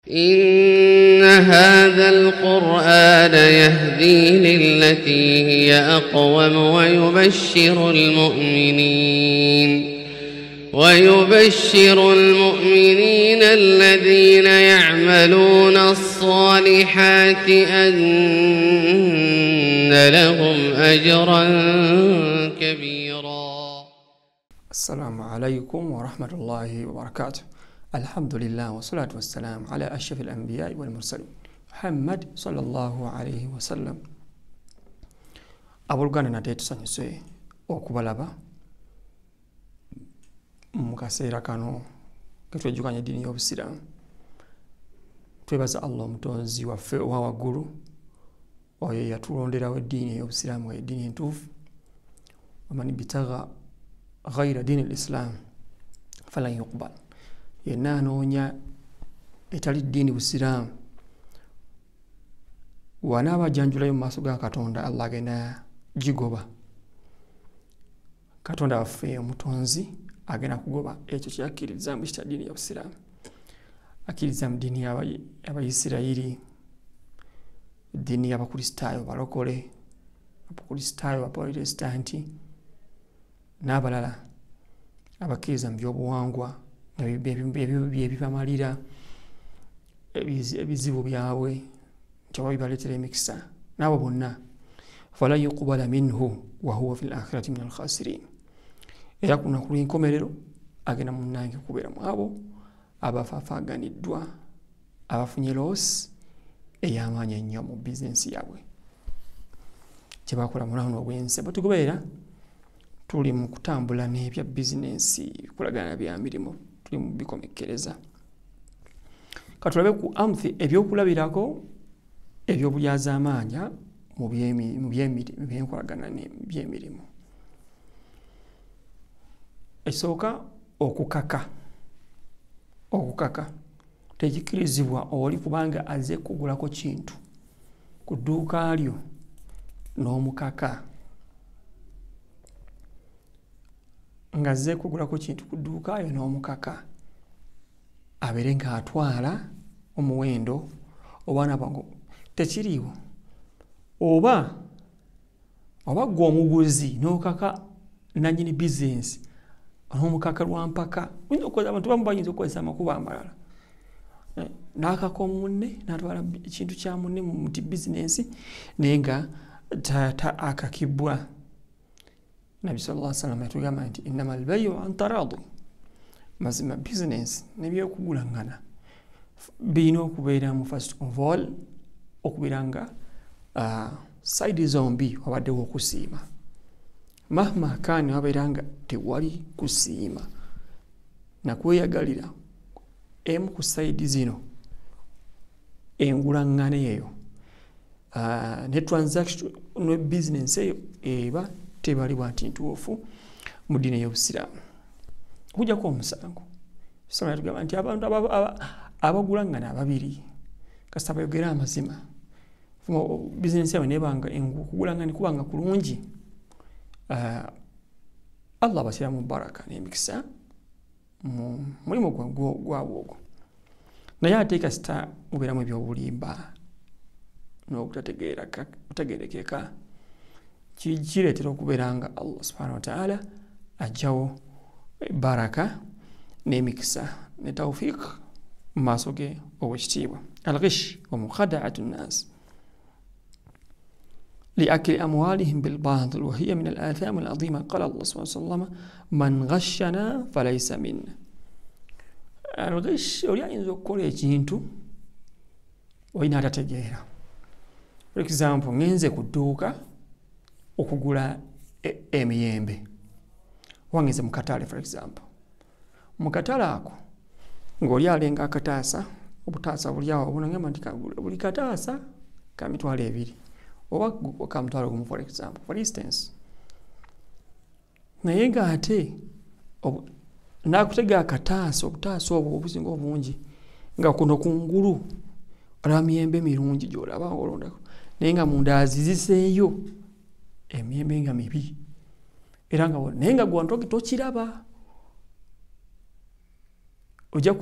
إن هذا القرآن يهدي للتي هي أقوم ويبشر المؤمنين الذين يعملون الصالحات أن لهم أجرا كبيرا. السلام عليكم ورحمة الله وبركاته. الحمد لله والصلاة والسلام على أشرف الأنبياء والمرسلين محمد صلى الله عليه وسلم. Abooluganda nate tusanyuse okubalaba mu kaseera kano ketwejjukanya eddiini y'Obusiraamu. Twebaza Allah omutonzi waffe owa waggulu, oyo yatulonderawo eddiini y'Obusiraamu, eddiini entuufu. waman ibtagha ghayra diini al-Islam falan yuqbal. Yenna anoonya etali ddiini Busiraamu, wanaaba ajanjulayo mu maaso ga Katonda, Allah agenda gigoba. Katonda waffe omutonzi agenda kugoba ekyo kyakkiriza mu kitali ddiini y'Obusiraamu. Akkiriza mu ddiini y'Abayisirayiri, ddiini y'Abakristaayo balokole, Abakristaayo Abaprotestanti n'abalala abakkiriza mu byobuwangwa byebibamalira ebizibu byabwe nti oba bibaleetera emikisa. N'abo bonna fala yuqbala minhu wa huwa fi l-akhirati min al-khasirin. Era ku lunaku lw'enkomerero agenda munnange kubeera mu abo abafaafaganiddwa, abafunye loosi ey'amaanyi ennyo mu bizinensi yaabwe kye bakola mu lunaku ogw'ensi. Batugoberera tuli mu kutambula n'ebya bizinensi, bikolagana bya mirimu, tuli mu bikomekkereza. Katulabe ku amthi ebyokulabirako ebyobulyaza amaanya mu byenkolagana by'emirimu. Ekisooka okukaka tekikkirizibwa oli kubanga azze kugulako kintu ku dduuka lyo n'omukaka, nga azze kugulako kintu ku dduuka lyo n'omukaka, abeere ng'atwala omuwendo oba nabango tekiriiwo. Oba gwe omuguzi n'okaka nannyini bizinensi n'omukaka lwampaka. Abantu bamu bayinza okukozesa amakubo amalala, n'akaka omunne n'atwala ekintu kya munne mu bizinensi naye nga akakibwa. Nabbi sallallahu alaihi wasallam yatugamba nti innama al-bay'u an taraadi. Mazima bizinensi n'ebyokugulaŋŋana birina okubeera mu first of all okubeera nga saidi zombi wabaddewo okusiima. Mahma kaani wabeera nga tewali kusiima nakweyagalira emu ku saidi zino, engulaŋŋana eyo ne transaction ne bizinensi eyo eba tebalibwa nti ntuufu mu ddiini y'Obusiraamu. Okuggyako omusango, Islam yatugamba nti abantu abagulaŋŋana ababiri kasita bayogera amazima, bizinensi yaabwe nebanga okugulaŋŋana kubanga kulungi, Allah abasiramu baraka n'emikisa mu mulimu gwabwe ogwo. Naye ate kasita mubeeramu ebyobulimba n'obutategeerekeka, kireetera okubeera nga Allah subhanahu wa ta'ala ajjawo baraka n'emikisa ne tawfiq mu maaso ge obwekitiibwa. Al-ghish wa mukhada'atu nnaas لأكل أموالهم بالباطل وهي من الآثام العظيمة. قال الله سبحانه وتعالى من غشنا فليس منا. الغش oyinza okukola ekintu olina atategeera. For example, ngenze ku dduuka okugula emiyembe, wangenze mu katale for example. Mu katale ako ng'oli alenga akataasa, obutaasa buli awo obunangamba nti buli kataasa ka mitwalo 2 oba ka mutwalo gumu for example, for instance. Naye ng'ate naakutega akataasa, obutaasa obwo obusinga obungi nga kuno kungulu olaba miyembe mirungi gy'olaba olondako, naye nga munda aziziseeyo emiyembe nga mibi era nga naye nga gwe tokiraba. ojja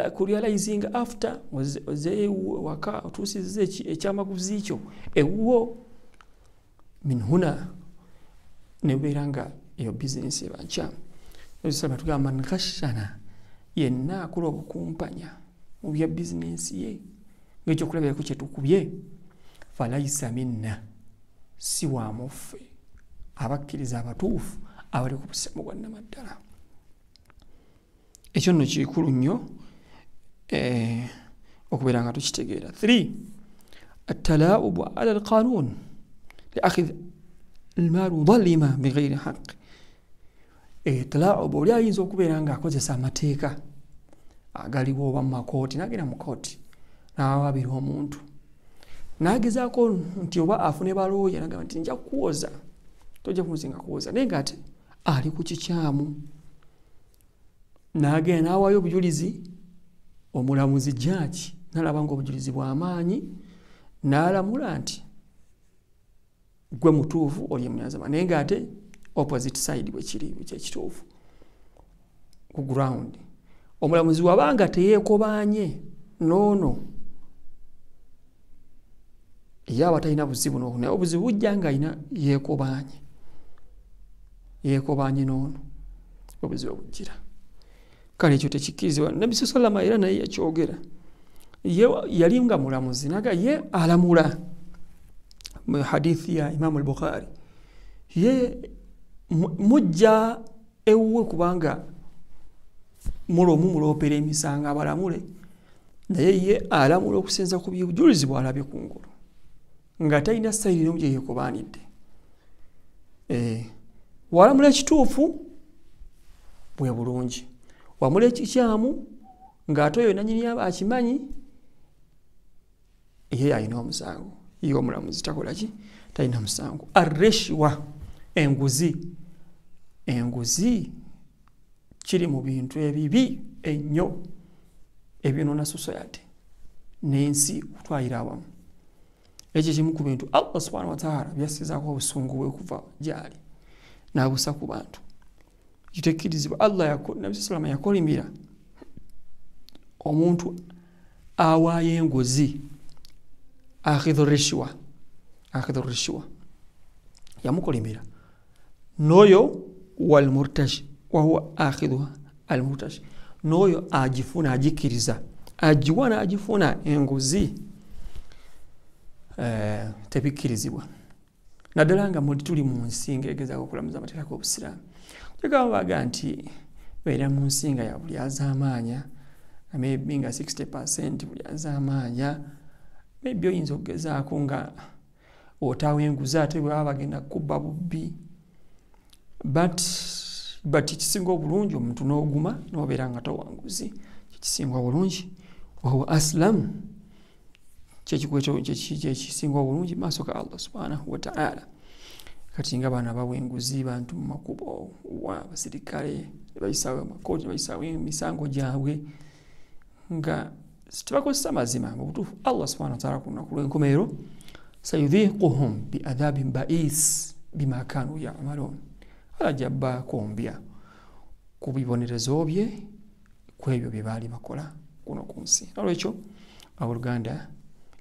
kurealizing after oze waka otuusize ekyamaguzi kyo ewuwo min huna nebeera nga eyo bizinesi ebankya osaba tugamba man ghashana yenna akola obukumpanya mu bya bizinesi ye ng'ekyo kulabirako kye tukubye falayisa minna si wamuffe abakkiriza abatuufu abali ku busimu bwa nnamaddala. Ekyo nno kikulu nnyo okubeera nga tukitegeera. 3 التلاعب على القانون لأخذ المال ظلما بغير حق. التلاعب oli ayinza okubeera nga akozesa amateeka agaliwo oba mu makooti n'agenda mu kooti n'awabira omuntu n'agezaako nti oba afune balooya n'agamba nti nja kuwoza tojja kumusinga kuwoza naye ng'ate ali ku kikyamu n'agenda n'awaayo obujulizi omulamuzi jaji n'alaba ng'obujulizi bw'amaanyi n'alamula nti gwe mutuufu oli munyazaama naye ng'ate opposite side bwe kiri kyekituufu ku ground omulamuzi wabanga teyeekobanye noono ye aba talina buzibu noono naye obuzibu bujja nga alina yeekobanye noono obuzibu obujjira kale ekyo tekikkirizibwa. Nabbi sallallahu era naye yakyogera yali nga mulamuzi naga ye alamula mu hadithi ya Imam al-Bukhari ye mujja ewuwe kubanga muloopera emisango abalamule naye ye alamula okusenza ku bujulizi bw'alabye ku ngulu nga talina sayiri n'omu gye yeekobaanidde. Walamula ekituufu bwe bulungi wamula ekikyamu ng'ate oyo nannyini aba akimanyi ye alina omusango ye omulamuzi takola ki talina musango. Arreshwa enguzi kiri mu bintu ebibi ennyo ebyonoona society n'ensi okutwalira awamu. Ekyo kimu ku bintu Allah subhanahu wa ta'ala byasizaako obusungu bwe kuva gyali n'abusa ku bantu kitekkirizibwa. Nabbi sallallahu yakolimira omuntu awaayo enguzi akhidhu rishwa yamukolimira n'oyo wal murtashi wahuwa akhidhu al murtashi n'oyo agifuna agikkiriza agiwa n'agifuna enguzi tebikkirizibwa naddala nga tuli mu nsi ng'egezaako okulamuza amateeka g'obusiraamu tegaba baga nti beera mu nsi nga ya buli azaamaanya maybe nga 60% buli azaamaanya maybe oyinza okugezaako nga otaawo enguzi ate bwe baba bagenda kubba bubbi but kisinga obulungi omuntu n'oguma n'obeera nga towanguzi kisinga obulungi wahuwa aslamu kyekisinga obulungi maaso ga Allah subhanahu wa ta'ala. Kati nga baana bawa enguzi bantu mu makubo wa basirikale bayisaawo amakooti bayisaawo emisango gyabwe nga tebakozesa mazima mu butuufu Allah subhanahu wa ta'ala ku lunaku lw'enkomerero sayudhiquhum bi adhabin ba'is bima kanu ya'malun alajabba kombya ku bibonerezo bye ku ebyo bye baali bakola kuno ku nsi. Olwekyo abooluganda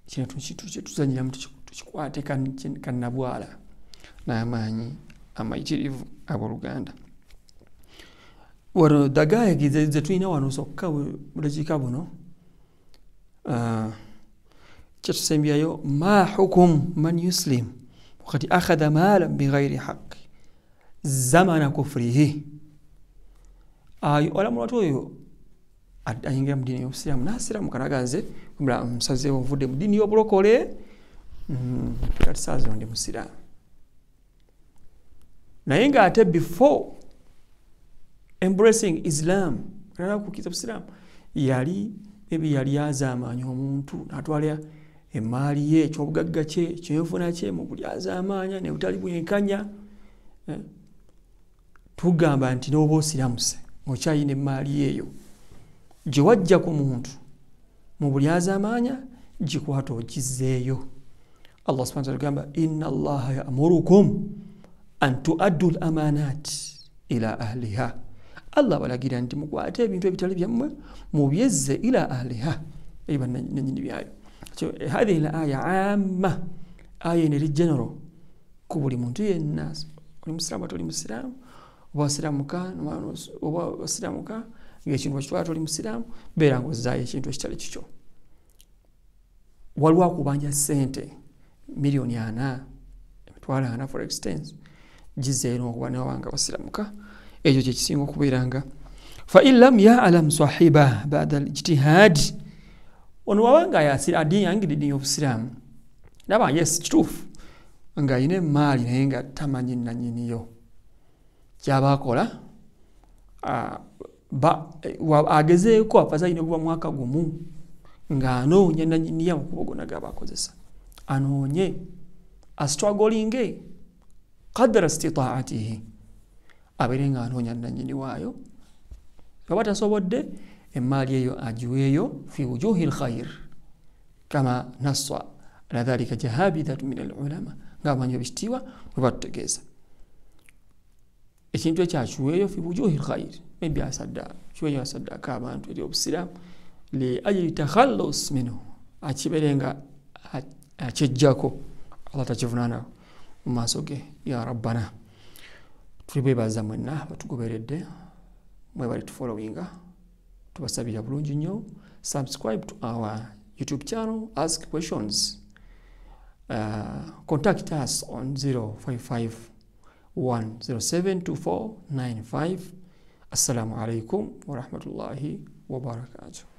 kino tuzanyiramu tukikwate kannabwala n'amaanyi amayitirivu abooluganda. Wano dagayagi ze tulina wano sokka budakiika buno kyetusembyayo ma hukum man yuslim wakati akhadha maala bighairi haqi zamana kufrihi. Olamula ti oyo ayingira mu ddiini y'obusiraamu n'asiraamu kanaganze musaze ovudde mu ddiini y'obulokole kati saazi ndi musiraamu naye ng'ate before embracing Islam kukkiriza busiraamu yali azaamaanya omuntu n'atwala emaali ye ekyobugagga kye ekyenfuna kye mu buli azaamaanya ne butali bwenkanya tugamba nti n'oba osiramuse okyayina emaali eyo gye wajja ku muntu mu buli azaamaanya gikwata ogizzeeyo. Allah subhanahu wa ta'ala gamba inna Allaha ya'murukum an tu'addu al-amanat ila ahliha. Allah balagira nti mukwate ebintu ebitali byammwe mubyezze ila ahliha eba nanyini byayo. So hadhihi al-aya amma aya ni general ku buli muntu yenna oli musiramu atoli musiramu oba wasiramuka ng'ekintu ekitwala toli musiramu beera ng'ozzaayo ekintu ekitali kikyo. Waliwo akubanja ssente miliyoni 4 emitwalo 4 for extents gizeeno okuba nawanga wasiramuka ekyo kyekisinga okubeeranga fa in lam ya'lam sahiba ba'da al-ijtihad ono wawanga adiyangidde obusiraamu naba yes kituufu ng'ayina emaali naye nga tamanyi nanyiniyo kyaba akola agezeeko afaza ayina okuba mwaka gumu ng'anoonya nanyiniya mu kubo gonna gaba akozesa anoonye astrugglinge qadra istitaatihi abeere ng'anoonya nanyini waayo kaba tasobodde emaali eyo agiweeyo fi wujuhi lkhayr kama nassa ala dhalika jahabidatu min alulama ng'amanyi ebikitiibwa bwe batutegeeza ekintu ekyakiweeyo fi wujuhi lkhayr maybe kiweeyo asaddaaka abantu eri obusiraamu li ajli takhallus minhu akibeere nga akyejjako Allah takivunaana mu maaso ge ya rabbana. Tuli beebaza mwenna batugoberedde mwebali tufollowinga tubasabira bulungi nnyo. Subscribe to our YouTube channel, ask questions, contact us on 055-107-2495. Assalamu alaikum wa rahmatullahi wa barakatuh.